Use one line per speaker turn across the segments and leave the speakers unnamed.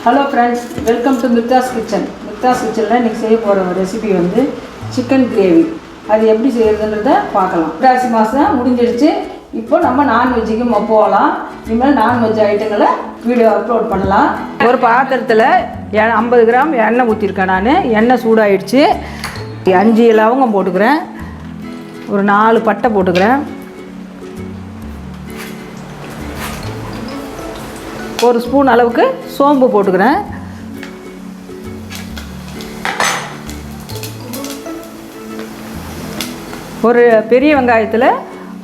Hello friends, welcome to Mirtha's kitchen. Mirtha's கிச்சனில் இன்றைக்கி செய்ய போகிற ரெசிபி வந்து சிக்கன் கிரேவி. அது எப்படி செய்கிறதுன்றத பார்க்கலாம். புரட்டாசி மாதம் முடிஞ்சிடுச்சு. இப்போ நம்ம நான்வெஜ்ஜுக்கு போகலாம். இனிமேல் நான்வெஜ் ஐட்டங்களை வீடியோ அப்லோட் பண்ணலாம். ஒரு பாத்திரத்தில் 50 கிராம் எண்ணெய் ஊற்றிருக்கேன். நான் எண்ணெய் சூடாகிடுச்சு. 5 லவங்கம் போட்டுக்கிறேன், ஒரு 4 பட்டை போட்டுக்கிறேன், ஒரு ஸ்பூன் அளவுக்கு சோம்பு போட்டுக்கிறேன், ஒரு பெரிய வெங்காயத்தில்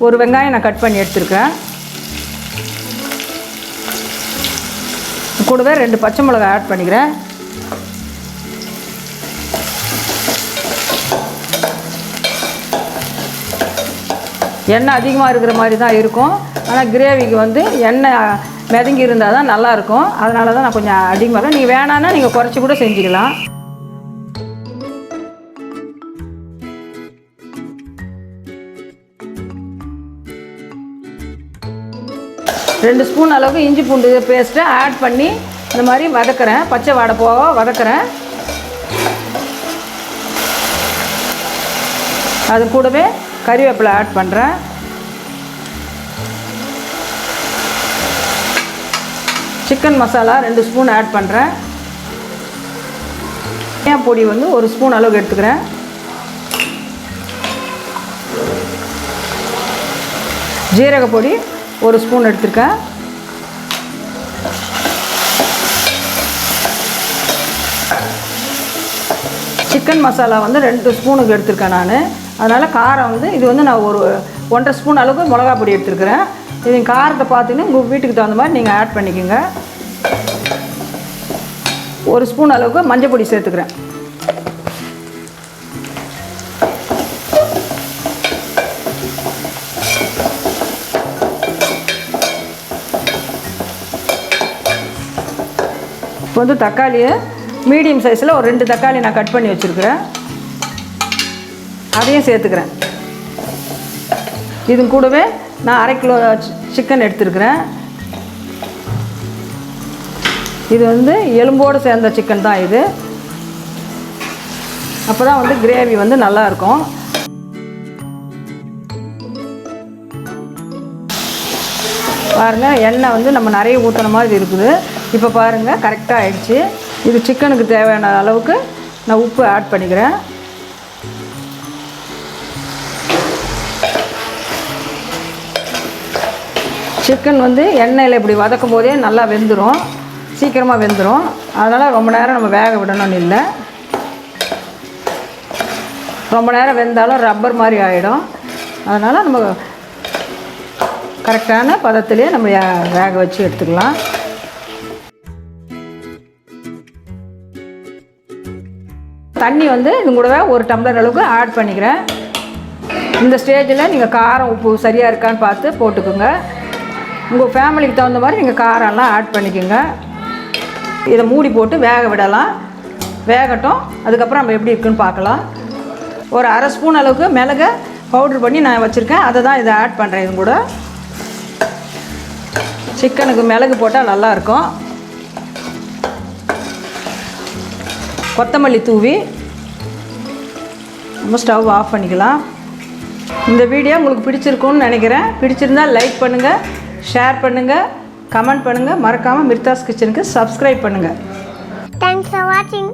ஒரு வெங்காயம் நான் கட் பண்ணி எடுத்துருக்கேன். கூடவே 2 பச்சை மிளகாய் ஆட் பண்ணிக்கிறேன். எண்ணெய் அதிகமாக இருக்கிற மாதிரி தான் இருக்கும். ஆனால் கிரேவிக்கு வந்து எண்ணெய் மிதங்கி இருந்தால் தான் நல்லாயிருக்கும். அதனால தான் நான் கொஞ்சம் அதிகமாக, நீங்கள் வேணான்னா நீங்கள் குறைச்சி கூட செஞ்சுக்கலாம். ரெண்டு ஸ்பூன் அளவுக்கு இஞ்சி பூண்டு பேஸ்ட்டை ஆட் பண்ணி இந்த மாதிரி வதக்கிறேன். பச்சை வாடை போக வதக்கிறேன். அது கூடவே கறிவேப்பிலை ஆட் பண்ணுறேன். சிக்கன் மசாலா 2 ஸ்பூன் ஆட் பண்ணுறேன். தனியா பொடி வந்து 1 ஸ்பூன் அளவுக்கு எடுத்துக்கிறேன். ஜீரக பொடி 1 ஸ்பூன் எடுத்துருக்கேன். சிக்கன் மசாலா வந்து 2 ஸ்பூனுக்கு எடுத்துருக்கேன் நான். அதனால் காரம் வந்து இது வந்து நான் ஒரு 1.5 ஸ்பூன் அளவுக்கு மிளகா பொடி எடுத்துருக்கிறேன். இது காரத்தை பார்த்துன்னு உங்கள் வீட்டுக்கு தகுந்த மாதிரி நீங்கள் ஆட் பண்ணிக்கோங்க. 1 ஸ்பூன் அளவுக்கு மஞ்சள் பொடி சேர்த்துக்கிறேன். இப்போ வந்து தக்காளியை மீடியம் சைஸில் ஒரு 2 தக்காளி நான் கட் பண்ணி வச்சுருக்கிறேன். அதையும் சேர்த்துக்கிறேன். இது கூடவே நான் 1/2 கிலோ சிக்கன் எடுத்துருக்கிறேன். இது வந்து எலும்போடு சேர்ந்த சிக்கன் தான் இது. அப்போ தான் வந்து கிரேவி வந்து நல்லாயிருக்கும். பாருங்கள், எண்ணெய் வந்து நம்ம நிறைய ஊற்றுன மாதிரி இருக்குது. இப்போ பாருங்கள், கரெக்டாக ஆயிடுச்சு. இது சிக்கனுக்கு தேவையான அளவுக்கு நான் உப்பு ஆட் பண்ணிக்கிறேன். சிக்கன் வந்து எண்ணெயில் இப்படி வதக்கும் போதே நல்லா வெந்துடும், சீக்கிரமாக வெந்துடும். அதனால் ரொம்ப நேரம் நம்ம வேக விடணும்னு இல்லை. ரொம்ப நேரம் வெந்தாலும் ரப்பர் மாதிரி ஆகிடும். அதனால் நம்ம கரெக்டான பதத்திலே நம்ம வேக வச்சு எடுத்துக்கலாம். தண்ணி வந்து இது கூடவே 1 டம்ளர் அளவுக்கு ஆட் பண்ணிக்கிறேன். இந்த ஸ்டேஜில் நீங்கள் காரம் உப்பு சரியாக இருக்கான்னு பார்த்து போட்டுக்கோங்க. உங்கள் ஃபேமிலிக்கு தகுந்த மாதிரி நீங்கள் காரம்லாம் ஆட் பண்ணிக்கோங்க. இதை மூடி போட்டு வேக விடலாம். வேகட்டும். அதுக்கப்புறம் நம்ம எப்படி இருக்குன்னு பார்க்கலாம். ஒரு 1/2 ஸ்பூன் அளவுக்கு மிளகை பவுட்ரு பண்ணி நான் வச்சுருக்கேன். அதை தான் இதை ஆட் பண்ணுறேன். இது கூட சிக்கனுக்கு மிளகு போட்டால் நல்லாயிருக்கும். கொத்தமல்லி தூவி நம்ம ஸ்டவ் ஆஃப் பண்ணிக்கலாம். இந்த வீடியோ உங்களுக்கு பிடிச்சிருக்குன்னு நினைக்கிறேன். பிடிச்சிருந்தால் லைக் பண்ணுங்கள், ஷேர் பண்ணுங்கள், கமெண்ட் பண்ணுங்கள். மறக்காமல் மிர்தாஸ் கிச்சனுக்கு சப்ஸ்கிரைப் பண்ணுங்கள்.
Thanks for watching.